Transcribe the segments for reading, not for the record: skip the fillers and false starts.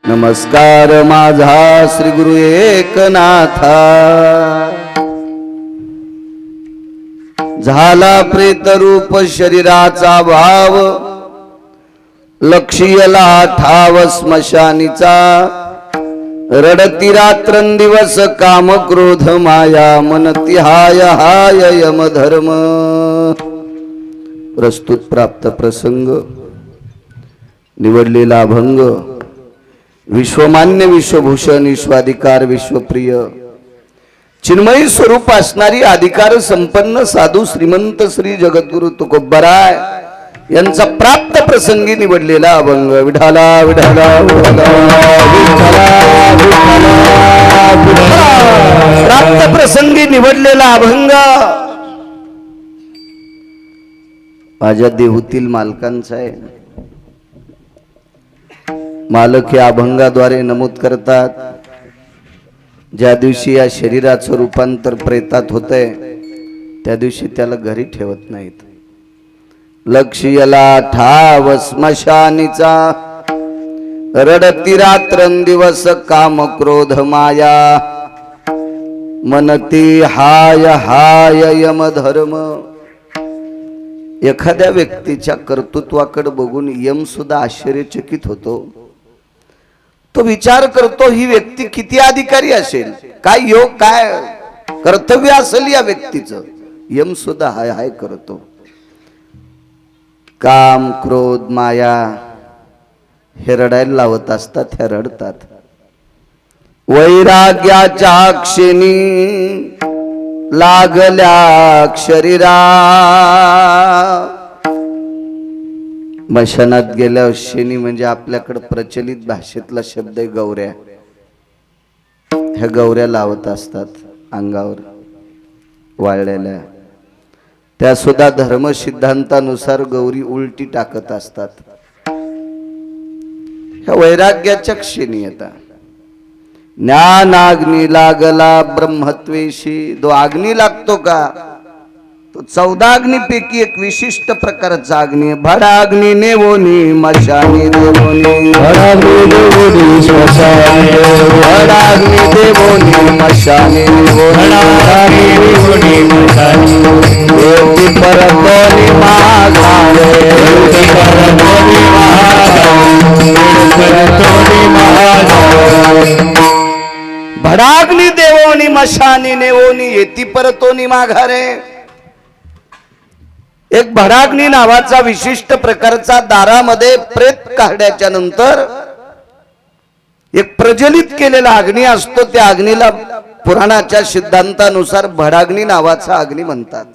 नमस्कार माझा श्री गुरु एकनाथा। झाला प्रेत रूप शरीराचा भाव, लक्षीयला ठाव स्मशानीचा। रडती रात्रंदिवस काम क्रोध माया, मनती हाय हाय यम धर्म। प्रस्तुत प्राप्त प्रसंग निवडलेला अभंग विश्वमान्य विश्वभूषण विश्वाधिकार विश्वप्रिय चिन्मयी स्वरूप असणारी अधिकार संपन्न साधू श्रीमंत श्री जगद्गुरु तुकोबराय यांचा प्राप्त प्रसंगी निवडलेला अभंग। विठाला विठाला प्राप्त प्रसंगी निवडलेला अभंग माझ्या देहूतील मालकांचा आहे। मालक या अभंगाद्वारे नमूद करतात, ज्या दिवशी या शरीराचं रूपांतर प्रेतात होतंय त्या दिवशी त्याला घरी ठेवत नाहीत। लक्षीयला ठाव स्मशानीचा, रडती रात्रंदिवस काम क्रोध माया। मनती हाय हाय यम धर्म। एखाद्या व्यक्तीच्या कर्तृत्वाकडे बघून यम सुद्धा आश्चर्यचकित होतो। तो विचार करतो ही व्यक्ती किती अधिकारी असेल, काय योग काय कर्तव्य असेल या व्यक्तीचं। यम सुद्धा हाय हाय करतो। काम क्रोध माया हे रडायला लावत असतात, हे रडतात। वैराग्याच्या क्षणी लागल्या शरीरा, मशानात गेल्यावर शेणी म्हणजे आपल्याकडे प्रचलित भाषेतला शब्द आहे गौऱ्या। ह्या गौऱ्या लावत असतात अंगावर वाळलेल्या। त्या सुद्धा धर्म सिद्धांतानुसार गौरी उलटी टाकत असतात। ह्या वैराग्याच्या क्षणी येतात। ज्ञानाग्नी लागला ब्रह्मत्वेशी। जो अग्नी लागतो का तो 14 अग्नीपैकी एक विशिष्ट प्रकारचा अग्नी। भडाग्नी नेवोनी मशानी देवोनी, भडाग्नी देवोनी मशानी, भडाग्नी देवोनी मशानी, भडाग्नी देवोनी मशानी। येती परतोनी माघारे, येती परतोनी माघारे, परतोनी माघारे। भडाग्नी देवोनी मशानी नेवोनी, येती परतोनी माघारे। एक भडाग्नी नावाचा विशिष्ट प्रकारचा दारामध्ये प्रेत काढण्याच्या नंतर एक प्रज्वलित केलेला अग्नी असतो। त्या अग्नीला पुराणाच्या सिद्धांतानुसार भडाग्नी नावाचा अग्नी म्हणतात।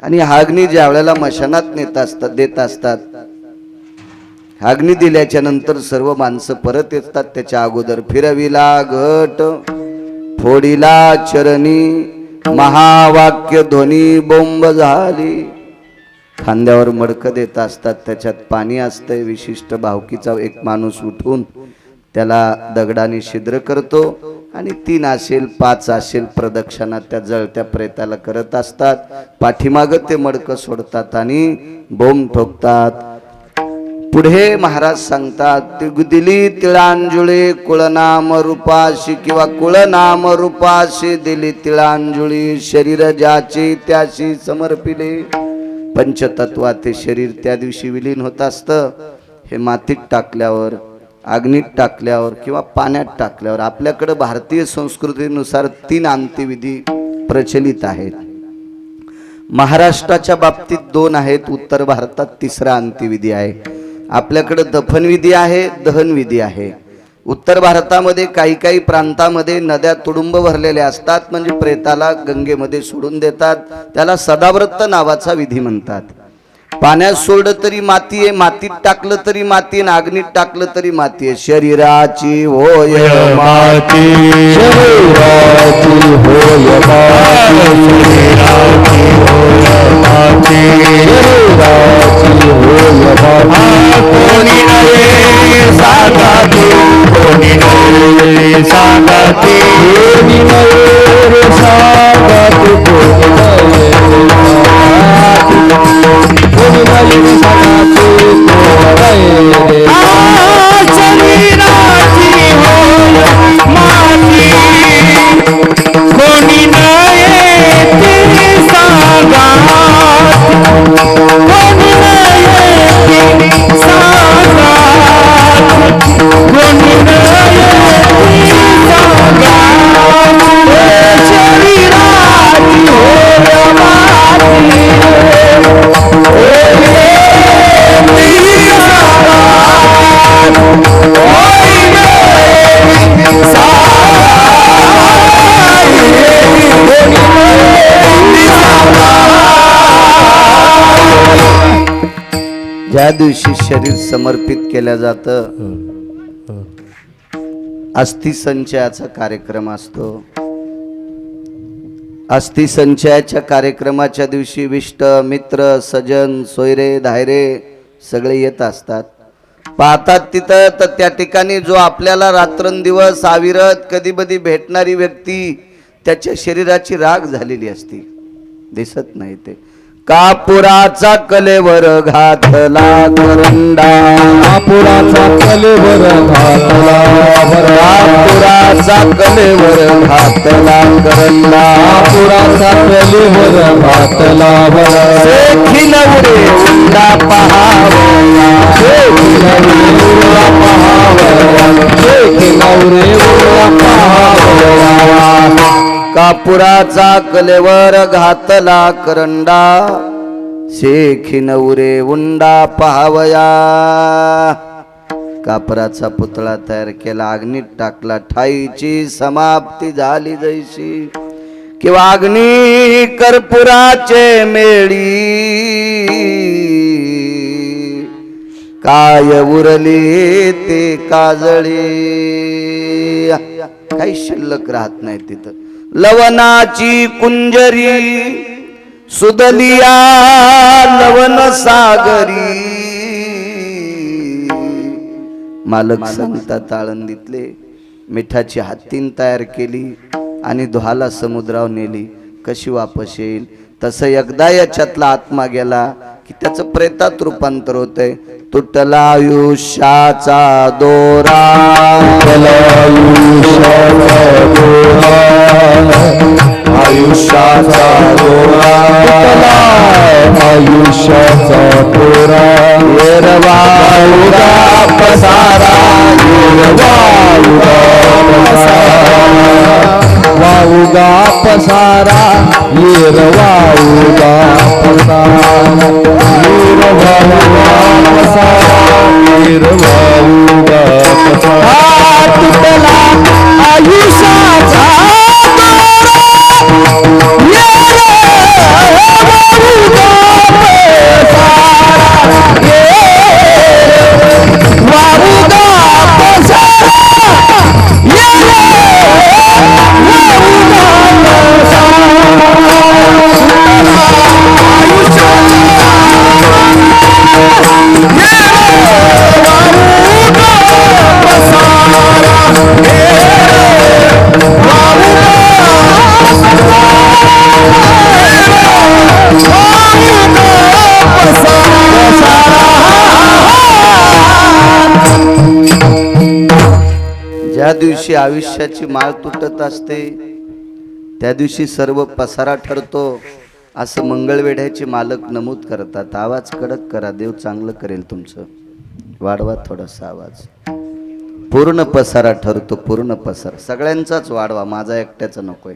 आणि हा अग्नी ज्या वेळेला मशानात देत असतात, अग्नी दिल्याच्या नंतर सर्व माणसं परत येतात। त्याच्या अगोदर फिरविला घट, फोडीला चरणी, महावाक्य ध्वनी बोंब झाली। खांद्यावर मडकं देत असतात, त्याच्यात पाणी असतंय। विशिष्ट भावकीचा एक माणूस उठून त्याला दगडाने छिद्र करतो आणि 3 असेल 5 असेल प्रदक्षिणा त्या जळत्या प्रेताला करत असतात। पाठीमागं ते मडकं सोडतात आणि बोंब ठोकतात। पुढे महाराज सांगतात, दिली तिळांजुळी कुळनाम रूपाशी, किंवा कुळनाम रूपाशी दिली तिळांजुळी। शरीर ज्याची त्याशी समर्पिले। पंचतत्वाचे शरीर त्या दिवशी विलीन होत असतं। हे मातीत टाकल्यावर, अग्नीत टाकल्यावर किंवा पाण्यात टाकल्यावर। आपल्याकडे भारतीय संस्कृतीनुसार 3 अंत्यविधी प्रचलित आहेत। महाराष्ट्राच्या बाबतीत 2 आहेत, उत्तर भारतात 3रा अंत्यविधी आहे। आपल्याकडे दफनविधी आहे, दहनविधी आहे। उत्तर भारतामध्ये काही प्रांतामध्ये नद्या तुडुंब भरलेल्या असतात, म्हणजे प्रेताला गंगेमध्ये सोडून देतात। त्याला सदाव्रत नावाचा विधी म्हणतात। पाण्यात सोडलं तरी माती आहे, मातीत टाकलं तरी माती आहे, अग्नीत टाकलं तरी माती आहे। शरीराची होय माती, शरीराची होय माती, शरीराची होय माती, शरीराची होय माती। कोणी नये सांगाती, कोणी नये सांगाती, कोणी नये सांगाती, कोणी नये सांगाती, कोणी नये सांगाती। ज्या दिवशी शरीर समर्पित केल्या जातं अस्थि संचयाचा कार्यक्रम असतो. अस्थि संचयाच्या कार्यक्रमाच्या दिवशी विष्ट मित्र सजन सोयरे धायरे सगळे येत असतात. पाहतात तिथं तर त्या ठिकाणी जो आपल्याला रात्रंदिवस अविरत कधी कधी भेटणारी व्यक्ती त्याच्या शरीराची राख झालेली असती, दिसत नाही. ते कापुराचा कलेवर घातला करंडा, कापुराचा कलेवर घातला कापुराचा कलेवर घातला करंडा, कापुराचा कलेवर घातला शेखीन उरे उंडा पहावया, शेखीन उरे पहावया. कापुराचा कलेवर घातला करंडा, शेखीन उरे उंडा पहावया. कापराचा पुतळा तयार केला, अग्नीत टाकला, ठाईची समाप्ती झाली जैशी. किंवा अग्नी कर्पुराचे मेळी, काय उरली ते काजळी. काही शिल्लक राहत नाही तिथं. लवनाची कुंजरी सुदलिया लवन सागरी. मालक संत आळंदीतले मिठाची हत्तीन तयार केली आणि धुहाला समुद्रावर नेली. कशी वापस येईल? तसं एकदा याच्यातला आत्मा गेला की त्याचं प्रेतात रूपांतर होतंय. तुटला आयुष्याचा दोरा, आयुष्याचा दोरा, आयुष्याचा दोरा. येरवा उगा पसारा, वाऊगा पसारा, वाऊगा पसारा, वाऊगा पसारा. तुटला आयुष्याचा ज्या दिवशी आयुष्याची माळ तुटत असते त्या दिवशी सर्व पसारा ठरतो, असं मंगळवेढ्याचे मालक नमूद करतात. आवाज कडक करा, देव चांगलं करेल तुमचं. वाढवा थोडासा आवाज. पूर्ण पसारा ठरतो, पूर्ण पसारा सगळ्यांचाच वाढवा, माझा एकट्याचा नकोय.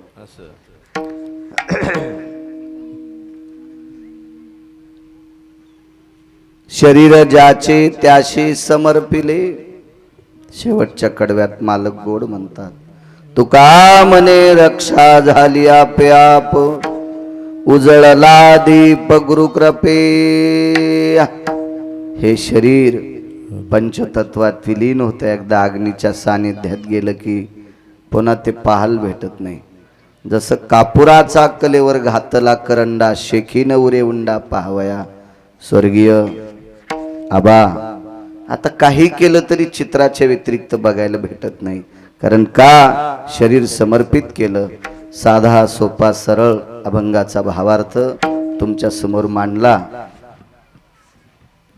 शरीर ज्याचे त्याशी समर्पिले. शेवटच्या कडव्यात मालक गोड म्हणतात, तुका मने रक्षा झाली आपोआप, उजळला दीप गुरुकृपे. हे शरीर पंचतत्वात विलीन होतं. एकदा अग्नीच्या सानिध्यात गेलं की पुन्हा ते पाहाल भेटत नाही. जसं कापुराचा कलेवर घातला करंडा, शेखीन उरे उंडा पाहावया. स्वर्गीय आबा आता काही केलं तरी चित्राच्या व्यतिरिक्त बघायला भेटत नाही. कारण का? शरीर समर्पित केलं. साधा सोपा सरळ अभंगाचा भावार्थ तुमच्या समोर मांडला.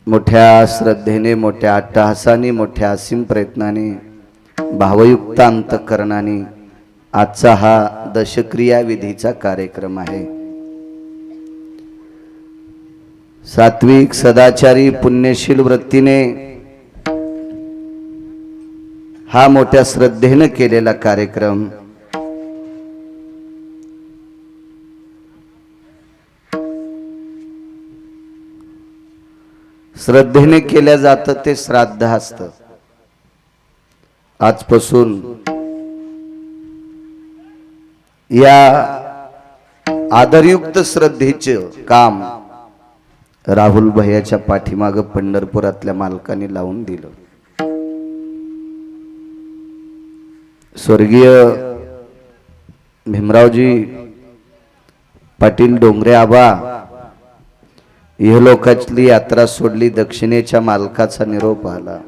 मोठ्या श्रद्धेने, मोठ्या अट्टहासाने, मोठ्या असीम प्रयत्नाने, भावयुक्त अंतःकरणाने आजचा हा दशक्रिया विधीचा कार्यक्रम आहे. सात्विक सदाचारी पुण्यशील वृत्तीने हा मोठ्या श्रद्धेने केलेला कार्यक्रम श्रद्धेने केल्या जातं ते श्राद्ध असतं. आजपासून या आदरयुक्त श्रद्धेचे काम राहुल भैयाच्या पाठीमाग पंढरपुरातल्या मालकाने लावून दिलं. स्वर्गीय भीमरावजी पाटील डोंगरे आबा इहलोकातली यात्रा सोडली, दक्षिणेच्या मालकाचा निरोप आला.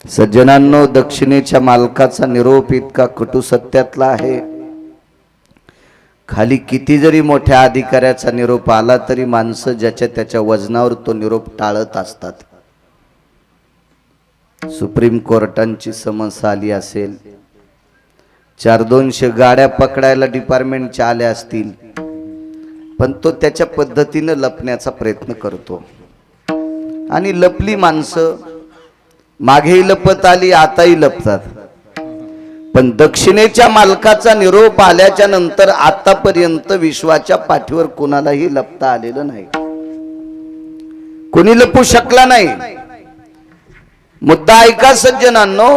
सज्जनांनो, दक्षिणेच्या मालकाचा निरोप इतका कटू सत्यातला आहे. खाली किती जरी मोठ्या अधिकाऱ्याचा निरोप आला तरी माणसं ज्याच्या त्याच्या वजनावर तो निरोप टाळत असतात. सुप्रीम कोर्टांची समस्या आली असेल, 400 गाड्या पकडायला डिपार्टमेंटच्या आल्या असतील, पण तो त्याच्या पद्धतीनं लपण्याचा प्रयत्न करतो. आणि लपली माणसं मागेही लपत आली, आताही लपतात. पण दक्षिणेच्या मालकाचा निरोप आल्याच्या नंतर आतापर्यंत विश्वाच्या पाठीवर कोणालाही लपता आलेलं नाही, कोणी लपू शकला नाही. मुद्दा ऐका सज्जनांनो,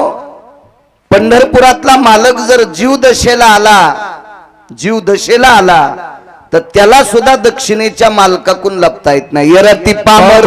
पंढरपुरातला मालक जर जीव दशेला आला तर त्याला सुद्धा दक्षिणेच्या मालकाकडून लपता येत नाही. यरती पामर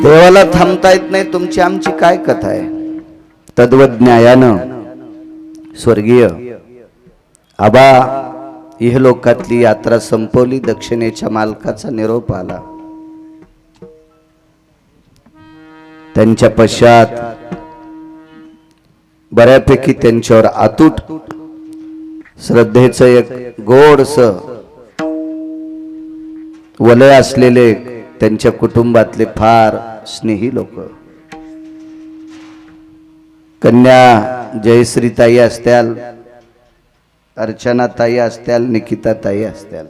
देवाला थांबता येत नाही. तुमची आमची काय कथा आहे? तद्वज्ञायानं स्वर्गीय आबा इहलोकातली यात्रा संपवली, दक्षिणेच्या मालकाचा निरोप आला. त्यांच्या पश्चात बऱ्यापैकी त्यांच्यावर अतूट श्रद्धेचं एक गोडस वलय असलेले त्यांच्या कुटुंबातले फार स्नेही लोक, कन्या जयश्रीताई असत्याल, अर्चनाताई असत्याल, निकिताताई असत्याल,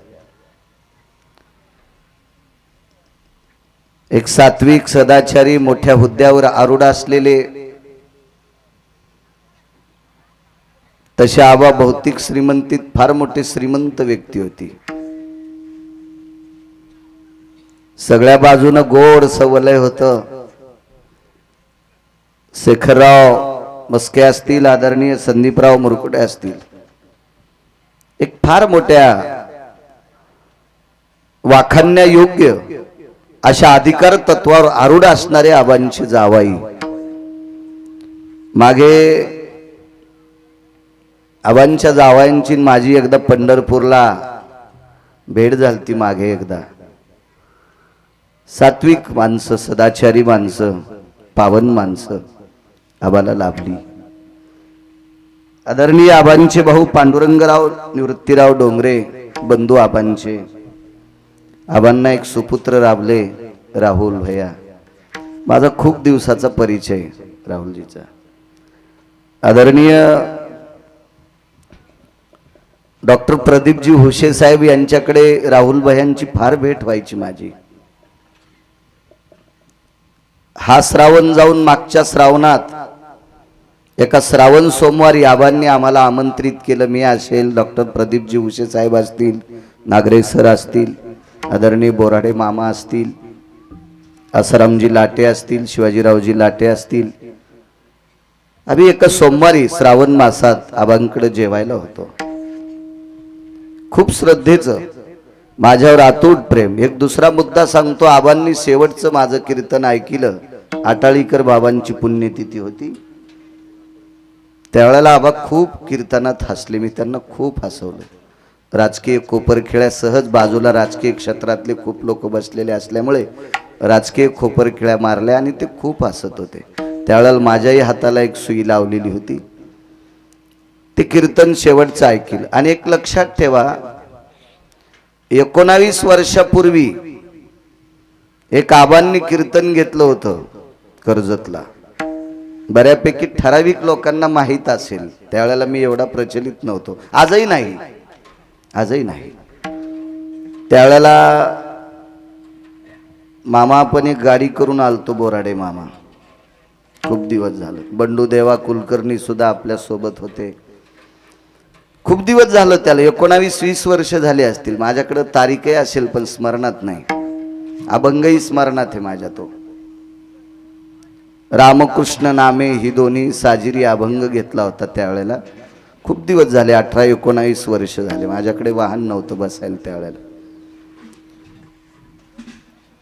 एक सात्विक सदाचारी मोठ्या हुद्द्यावर आरूढ असलेले, तसे आबा भौतिक श्रीमंतीत फार मोठे श्रीमंत व्यक्ती होती. सगळ्या बाजूनं गोड सवलय होतं. शेखरराव मस्के असतील, आदरणीय संदीपराव मुरकुटे असतील, एक फार मोठ्या वाखाणण्या योग्य अशा अधिकार तत्वावर आरूढ असणारे आबांची जावाई. मागे आबांच्या जावायांची माझी एकदा पंढरपूरला भेट झालती. मागे एकदा सात्विक माणसं, सदाचारी माणसं, पावन माणसं आबाला लाभली. आदरणीय आबांचे भाऊ पांडुरंगराव निवृत्तीराव डोंगरे बंधू आबांचे, आबांना एक सुपुत्र राबले, राहुल भैया. माझा खूप दिवसाचा परिचय राहुलजीचा. आदरणीय डॉक्टर प्रदीपजी हुशे साहेब यांच्याकडे राहुल भैयांची फार भेट व्हायची माझी. हा श्रावण जाऊन मागच्या श्रावणात एका श्रावण सोमवारी आबांनी आम्हाला आमंत्रित केलं. मी असेल, डॉक्टर प्रदीपजी हुशे साहेब असतील, नागरे सर असतील, आदरणीय बोराडे मामा असतील, आसारामजी लाटे असतील, शिवाजीरावजी लाटे असतील. आम्ही एका सोमवारी श्रावण मासात आबांकडे जेवायला होतो. खूप श्रद्धेचं, माझ्यावर अतूट प्रेम. एक दुसरा मुद्दा सांगतो. आबांनी शेवटचं माझं कीर्तन ऐकलं. आटाळीकर बाबांची पुण्यतिथी होती. त्यावेळेला आबा खूप कीर्तनात हसले. मी त्यांना खूप हसवलं. राजकीय कोपरखिळ्या सहज बाजूला राजकीय क्षेत्रातले खूप लोक बसलेले असल्यामुळे राजकीय खोपरखिळ्या मारल्या आणि ते खूप हसत होते. त्यावेळेला माझ्याही हाताला एक सुई लावलेली होती. ते कीर्तन शेवटचं ऐकलं. आणि एक लक्षात ठेवा, 19 वर्षापूर्वी एक आबांनी कीर्तन घेतलं होतं कर्जतला. बऱ्यापैकी ठराविक लोकांना माहीत असेल, त्यावेळेला मी एवढा प्रचलित नव्हतो, आजही नाही, आजही नाही. त्यावेळेला मामा आपण एक गाडी करून आलतो, बोराडे मामा. खूप दिवस झाले. बंडू देवा कुलकर्णी सुद्धा आपल्या सोबत होते. खूप दिवस झालं त्याला, 19-20 वर्ष झाले असतील. माझ्याकडे तारीखही असेल पण स्मरणात नाही. अभंगही स्मरणात आहे माझ्या. तो रामकृष्ण नामे ही दोन्ही साजिरी अभंग घेतला होता त्यावेळेला. खूप दिवस झाले, 18-19 वर्ष झाले. माझ्याकडे वाहन नव्हतं बसायला त्यावेळेला.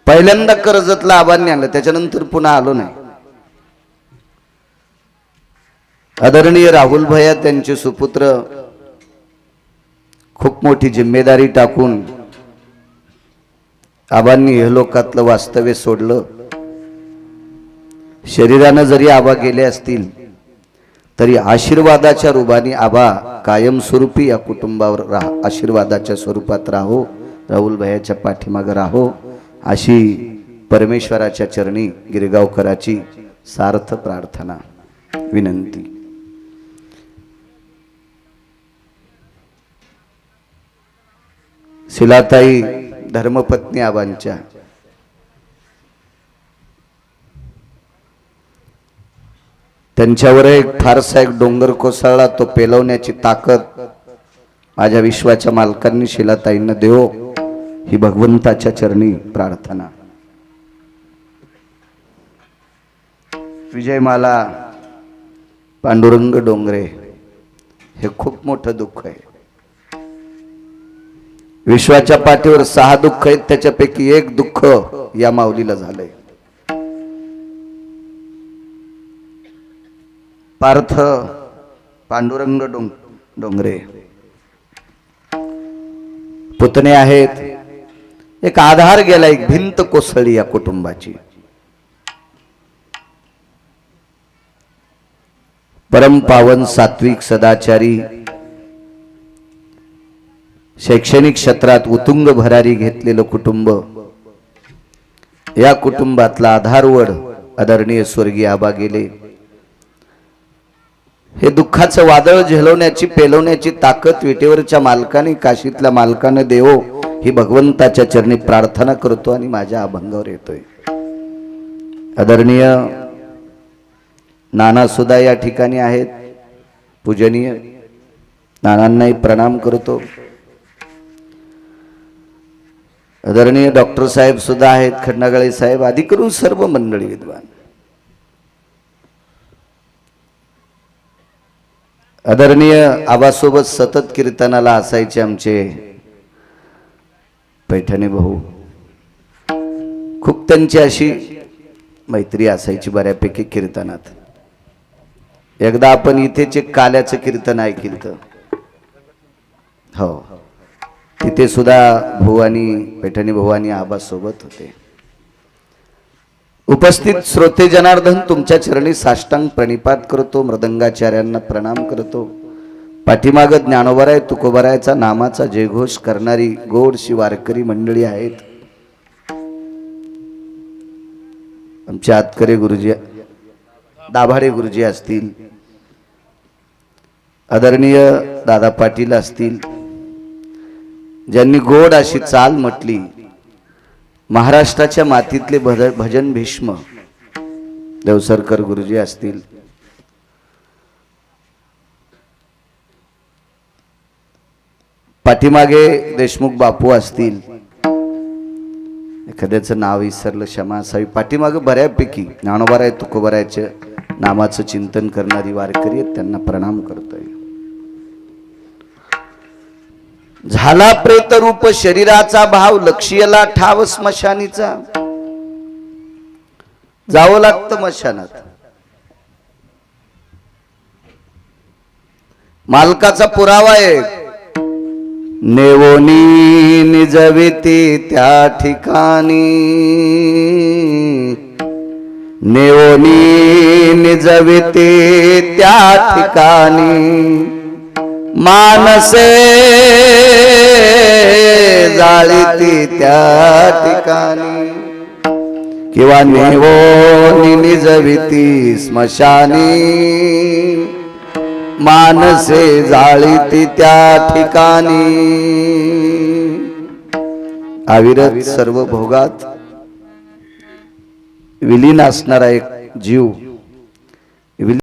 पहिल्यांदा कर्जतला आबांनी आणलं, त्याच्यानंतर पुन्हा आलो नाही. आदरणीय राहुल भैया त्यांचे सुपुत्र खूप मोठी जिम्मेदारी टाकून आबांनी हे लोकातलं वास्तव्य सोडलं. शरीरानं जरी आबा गेले असतील तरी आशीर्वादाच्या रूपाने आबा कायमस्वरूपी या कुटुंबावर आशीर्वादाच्या स्वरूपात राहो, राहुल भैयाच्या पाठीमागे राहो, अशी परमेश्वराच्या चरणी गिरगावकराची सार्थ प्रार्थना, विनंती. शिलाताई धर्मपत्नी आबांच्या, त्यांच्यावर एक फारसा एक डोंगर कोसळला, तो पेलवण्याची ताकद माझ्या विश्वाच्या मालकांनी शिलाताईंना देवो, ही भगवंताच्या चरणी प्रार्थना. विजयमाला पांडुरंग डोंगरे, हे खूप मोठं दुःख आहे. विश्वाच्या पाठीवर 6 दुःख आहेत, त्याच्यापैकी एक दुःख या माऊलीला झालंय. पार्थ पांडुरंग डोंगरे पुतणे आहेत. एक आधार गेला, एक भिंत कोसळली या कुटुंबाची. परम पावन सात्विक सदाचारी, शैक्षणिक क्षेत्रात उत्तुंग भरारी घेतलेलं कुटुंब, या कुटुंबातला आधारवड आदरणीय स्वर्गीय आबा गेले. हे दुःखाचं वादळ झेलवण्याची, पेलवण्याची ताकद विटेवरच्या मालकाने, काशीतल्या मालकाने देवो, ही भगवंताच्या चरणी प्रार्थना करतो आणि माझ्या अभंगावर येतोय. आदरणीय नाना सुद्धा या ठिकाणी आहेत, पूजनीय नानांनाही प्रणाम करतो. आदरणीय डॉक्टर साहेब सुद्धा आहेत, खंडागळे साहेब, आदी करून सर्व मंडळी विद्वान. आदरणीय आबासोबत सतत कीर्तनाला असायचे आमचे पैठणे भाऊ. खूप त्यांची अशी मैत्री असायची बऱ्यापैकी कीर्तनात. एकदा आपण इथेच एक काल्याचं कीर्तन ऐकलं, हो, तिथे सुद्धा भुवानी, पैठणी भुवानी आबासोबत होते. उपस्थित श्रोते जनार्दन, तुमच्या चरणी साष्टांग प्रणिपात करतो. मृदंगाचार्यांना प्रणाम करतो. पाठीमाग ज्ञानोबराय तुकोबरायचा नामाचा जयघोष करणारी गोडशी वारकरी मंडळी आहेत. आमचे आतकरे गुरुजी, दाभाडे गुरुजी असतील, आदरणीय दादा पाटील असतील, ज्यांनी गोड अशी चाल म्हटली. महाराष्ट्राच्या मातीतले भजन भीष्म देवसरकर गुरुजी असतील, पाठीमागे देशमुख बापू असतील, एखाद्याचं नाव विसरलं क्षमा असावी. पाठीमागे बऱ्यापैकी ज्ञानोबाराय तुकोबारायच्या नामाचं चिंतन करणारी वारकरी आहेत, त्यांना प्रणाम करतोय. झाला प्रेत रूप शरीराचा भाव, लक्ष्यला ठाव स्मशानीचा. जावं लागतं मशानात. मालकाचा पुरावा आहे, नेवोनी निजविती त्या ठिकाणी, नेवोनी निजविती त्या ठिकाणी. मानसे जाळीती त्या ठिकाणी, किंवा नेवो निजविती स्मशानी मानसे जाळीती त्या ठिकाणी अविरत सर्व भोगात विलीन असणारा एक जीव